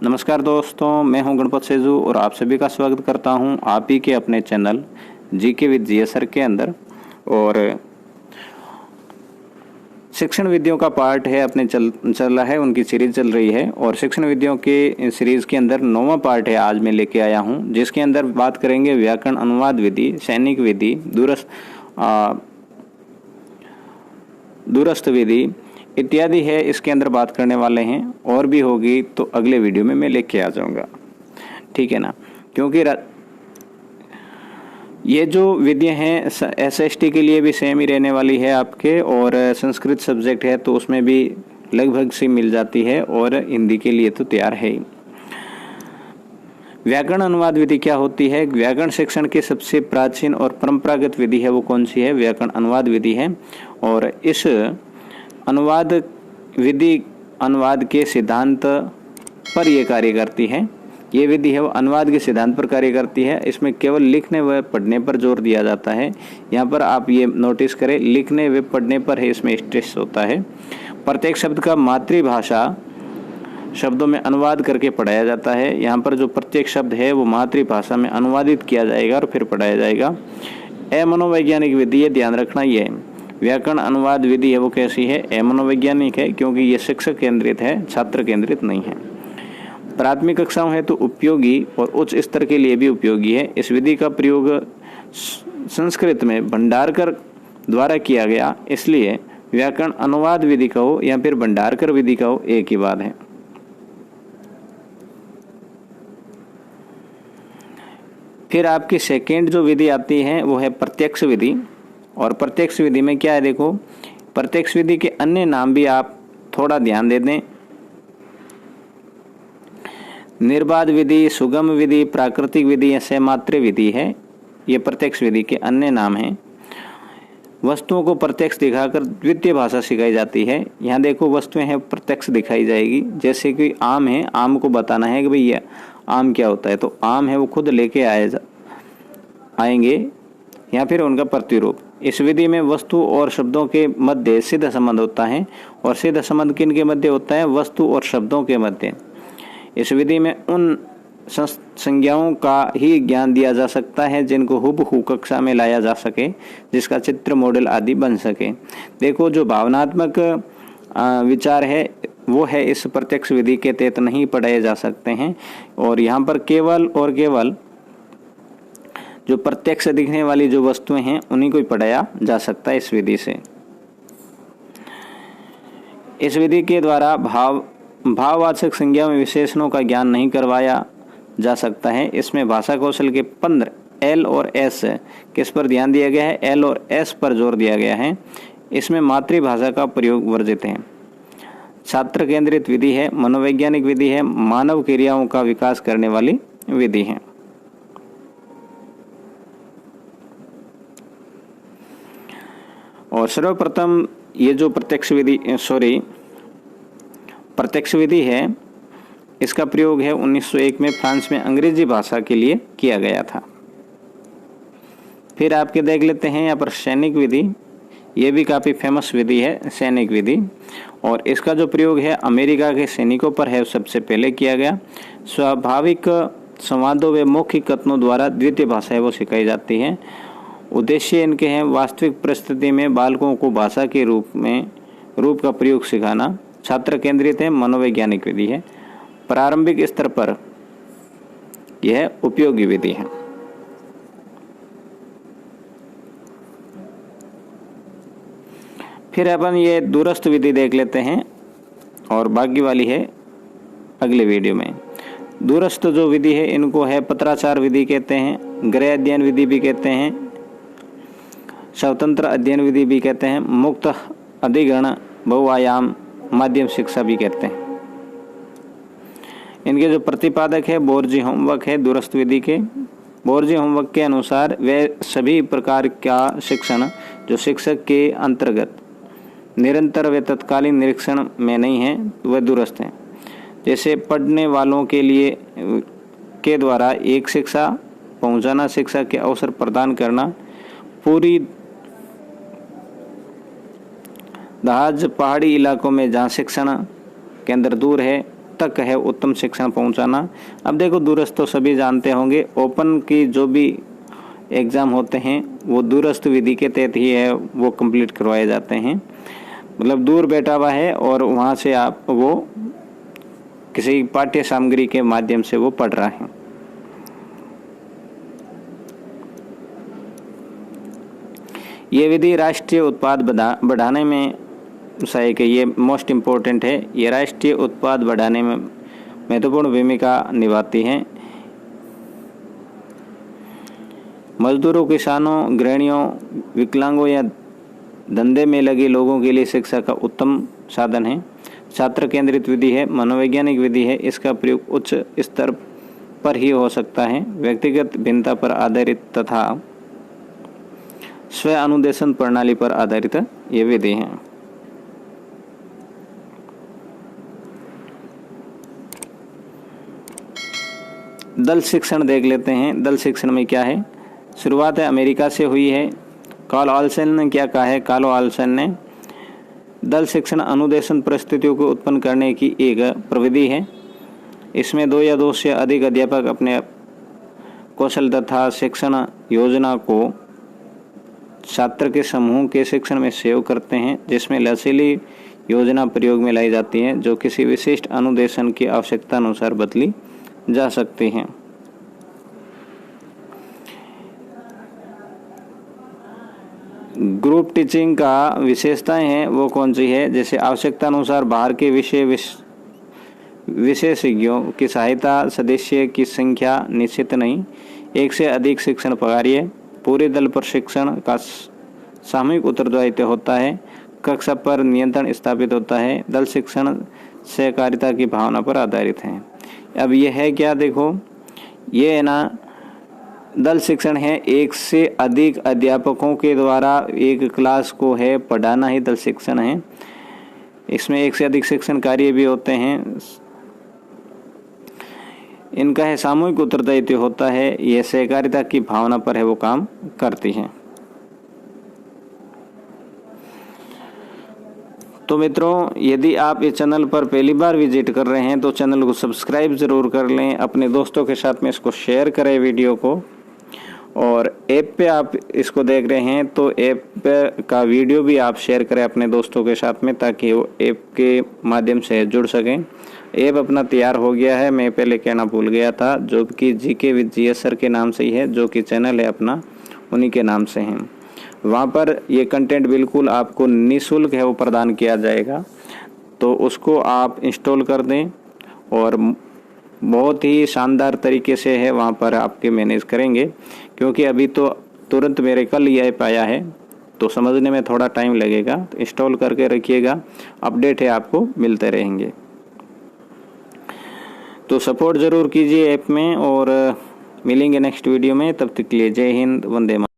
नमस्कार दोस्तों, मैं हूं गणपत सेजू और आप सभी का स्वागत करता हूं आप ही के अपने channel GK with GS sir के अंदर। और शिक्षण विधियों का पार्ट है अपने चल रहा है, उनकी सीरीज चल रही है और शिक्षण विधियों के सीरीज के अंदर 9वां पार्ट है आज मैं लेके आया हूं, जिसके अंदर बात करेंगे व्याकरण अनुवाद विधि, सैनिक विधि, दूरस्थ विधि इत्यादि है। इसके अंदर बात करने वाले हैं, और भी होगी तो अगले वीडियो में मैं लेके आ जाऊंगा, ठीक है ना। क्योंकि ये जो विधियां हैं एसएसटी के लिए भी सेम ही रहने वाली है आपके, और संस्कृत सब्जेक्ट है तो उसमें भी लगभग सी मिल जाती है, और हिंदी के लिए तो तैयार है ही। व्याकरण अनुवाद विधि क्या होती है? व्याकरण शिक्षण की सबसे प्राचीन और परंपरागत विधि है, वो कौन सी है? व्याकरण अनुवाद विधि है। और इस अनुवाद विधि अनुवाद के सिद्धांत पर यह कार्य करती है। ये विधि है वो अनुवाद के सिद्धांत पर कार्य करती है। इसमें केवल लिखने व पढ़ने पर जोर दिया जाता है। यहाँ पर आप ये नोटिस करें, लिखने व पढ़ने पर है इसमें स्ट्रेस होता है। प्रत्येक शब्द का मातृभाषा शब्दों में अनुवाद करके पढ़ाया जाता है। यहाँ पर जो प्रत्येक शब्द है वो मातृभाषा में अनुवादित किया जाएगा और फिर पढ़ाया जाएगा। मनोवैज्ञानिक विधि है, ध्यान रखना ये व्याकरण अनुवाद विधि है वो कैसी है? मनोवैज्ञानिक है, क्योंकि ये शिक्षक केंद्रित है, छात्र केंद्रित नहीं है। प्राथमिक कक्षाओं है तो उपयोगी और उच्च स्तर के लिए भी उपयोगी है। इस विधि का प्रयोग संस्कृत में भंडारकर द्वारा किया गया, इसलिए व्याकरण अनुवाद विधि कहो या फिर भंडारकर विधि कहो, एक ही बात है। फिर आपकी सेकेंड जो विधि आती है वो है प्रत्यक्ष विधि। और प्रत्यक्ष विधि में क्या है, देखो प्रत्यक्ष विधि के अन्य नाम भी आप थोड़ा ध्यान दे दें। निर्बाध विधि, सुगम विधि, प्राकृतिक विधि या सहमात्र विधि है, ये प्रत्यक्ष विधि के अन्य नाम हैं। वस्तुओं को प्रत्यक्ष दिखाकर द्वितीय भाषा सिखाई जाती है। यहाँ देखो वस्तुएं हैं प्रत्यक्ष दिखाई जाएगी, जैसे कि आम है, आम को बताना है कि भाई ये आम क्या होता है, तो आम है वो खुद लेके आएंगे या फिर उनका प्रतिरूप। इस विधि में वस्तु और शब्दों के मध्य सीधा संबंध होता है, और सीधा संबंध किन के मध्य होता है? वस्तु और शब्दों के मध्य। इस विधि में उन संज्ञाओं का ही ज्ञान दिया जा सकता है जिनको हुबहू कक्षा में लाया जा सके, जिसका चित्र, मॉडल आदि बन सके। देखो जो भावनात्मक विचार है वो है इस प्रत्यक्ष विधि के तहत नहीं पढ़ाए जा सकते हैं, और यहाँ पर केवल और केवल जो प्रत्यक्ष दिखने वाली जो वस्तुएं हैं उन्हीं को ही पढ़ाया जा सकता है इस विधि से। इस विधि के द्वारा भाववाचक संज्ञा में विशेषणों का ज्ञान नहीं करवाया जा सकता है। इसमें भाषा कौशल के 15 एल और एस किस पर ध्यान दिया गया है? एल और एस पर जोर दिया गया है। इसमें मातृभाषा का प्रयोग वर्जित है। छात्र केंद्रित विधि है, मनोवैज्ञानिक विधि है, मानव क्रियाओं का विकास करने वाली विधि है। और सर्वप्रथम ये जो प्रत्यक्ष विधि है, इसका प्रयोग है 1901 में फ्रांस में अंग्रेजी भाषा के लिए किया गया था। फिर आपके देख लेते हैं यहाँ पर सैनिक विधि, ये भी काफ़ी फेमस विधि है सैनिक विधि, और इसका जो प्रयोग है अमेरिका के सैनिकों पर है, सबसे पहले किया गया। स्वाभाविक संवादों व मौखिक कथनों द्वारा द्वितीय भाषा है वो सिखाई जाती है। उद्देश्य इनके हैं वास्तविक परिस्थिति में बालकों को भाषा के रूप का प्रयोग सिखाना। छात्र केंद्रित है, मनोवैज्ञानिक विधि है। प्रारंभिक स्तर पर यह उपयोगी विधि है। फिर अपन ये दूरस्थ विधि देख लेते हैं, और बाकी वाली है अगले वीडियो में। दूरस्थ जो विधि है इनको है पत्राचार विधि कहते हैं, गृह अध्ययन विधि भी कहते हैं, स्वतंत्र अध्ययन विधि भी कहते हैं, मुक्त अधिग्रहण बहुआयाम माध्यम शिक्षा भी कहते हैं। इनके जो प्रतिपादक है बोर्जी होमवर्क है दूरस्थ विधि के। बोर्जी होमवर्क के अनुसार वे सभी प्रकार का शिक्षण जो शिक्षक के अंतर्गत निरंतर व तत्कालीन निरीक्षण में नहीं है वह दूरस्थ है। जैसे पढ़ने वालों के लिए के द्वारा एक शिक्षा पहुंचाना, शिक्षा के अवसर प्रदान करना, पूरी दहाज पहाड़ी इलाकों में जहाँ शिक्षण केंद्र दूर है तक है उत्तम शिक्षण पहुंचाना। अब देखो दूरस्थ तो सभी जानते होंगे, ओपन की जो भी एग्ज़ाम होते हैं वो दूरस्थ विधि के तहत ही है वो कंप्लीट करवाए जाते हैं। मतलब दूर बैठा हुआ है और वहाँ से आप वो किसी पाठ्य सामग्री के माध्यम से वो पढ़ रहा है। ये विधि राष्ट्रीय उत्पाद बढ़ाने में सहायक है। ये मोस्ट इम्पोर्टेंट है। ये राष्ट्रीय उत्पाद बढ़ाने में महत्वपूर्ण भूमिका निभाती है। मजदूरों, किसानों, गृहिणियों, विकलांगों या धंधे में लगे लोगों के लिए शिक्षा का उत्तम साधन है। छात्र केंद्रित विधि है, मनोवैज्ञानिक विधि है। इसका प्रयोग उच्च स्तर पर ही हो सकता है। व्यक्तिगत भिन्नता पर आधारित तथा स्व अनुदेशन प्रणाली पर आधारित ये विधि है। दल शिक्षण देख लेते हैं। दल शिक्षण में क्या है? शुरुआत है अमेरिका से हुई है। कार्ल ऑल्सन ने क्या कहा है? कार्ल ऑल्सन ने दल शिक्षण अनुदेशन परिस्थितियों को उत्पन्न करने की एक प्रविधि है। इसमें 2 या 2 से अधिक अध्यापक अपने कौशल तथा शिक्षण योजना को छात्र के समूह के शिक्षण में सहयोग करते हैं, जिसमें लचीली योजना प्रयोग में लाई जाती है जो किसी विशिष्ट अनुदेशन की आवश्यकता अनुसार बदली जा सकती हैं। ग्रुप टीचिंग का विशेषताएं हैं वो कौन सी है? जैसे आवश्यकता अनुसार बाहर के विशेषज्ञों की सहायता, सदस्य की संख्या निश्चित नहीं, एक से अधिक शिक्षण प्रक्रिया, पूरे दल पर शिक्षण का सामूहिक उत्तरदायित्व होता है, कक्षा पर नियंत्रण स्थापित होता है। दल शिक्षण सहकारिता की भावना पर आधारित है। अब ये है क्या? देखो ये है ना, दल शिक्षण है एक से अधिक अध्यापकों के द्वारा एक क्लास को है पढ़ाना ही दल शिक्षण है। इसमें एक से अधिक शिक्षण कार्य भी होते हैं। इनका है सामूहिक उत्तरदायित्व होता है। यह सहकारिता की भावना पर है वो काम करती हैं। तो मित्रों, यदि आप इस चैनल पर पहली बार विजिट कर रहे हैं तो चैनल को सब्सक्राइब ज़रूर कर लें, अपने दोस्तों के साथ में इसको शेयर करें वीडियो को। और ऐप पे आप इसको देख रहे हैं तो ऐप का वीडियो भी आप शेयर करें अपने दोस्तों के साथ में, ताकि वो ऐप के माध्यम से जुड़ सकें। ऐप अपना तैयार हो गया है, मैं पहले कहना भूल गया था, जो कि जीके विद जीएस सर के नाम से ही है, जो कि चैनल है अपना उन्हीं के नाम से हैं। वहाँ पर ये कंटेंट बिल्कुल आपको निःशुल्क है वो प्रदान किया जाएगा, तो उसको आप इंस्टॉल कर दें और बहुत ही शानदार तरीके से है वहाँ पर आपके मैनेज करेंगे। क्योंकि अभी तो तुरंत मेरे कल ये ऐप आया है तो समझने में थोड़ा टाइम लगेगा, तो इंस्टॉल करके रखिएगा, अपडेट है आपको मिलते रहेंगे। तो सपोर्ट ज़रूर कीजिए ऐप में और मिलेंगे नेक्स्ट वीडियो में। तब तक के लिए जय हिंद, वंदे मातरम।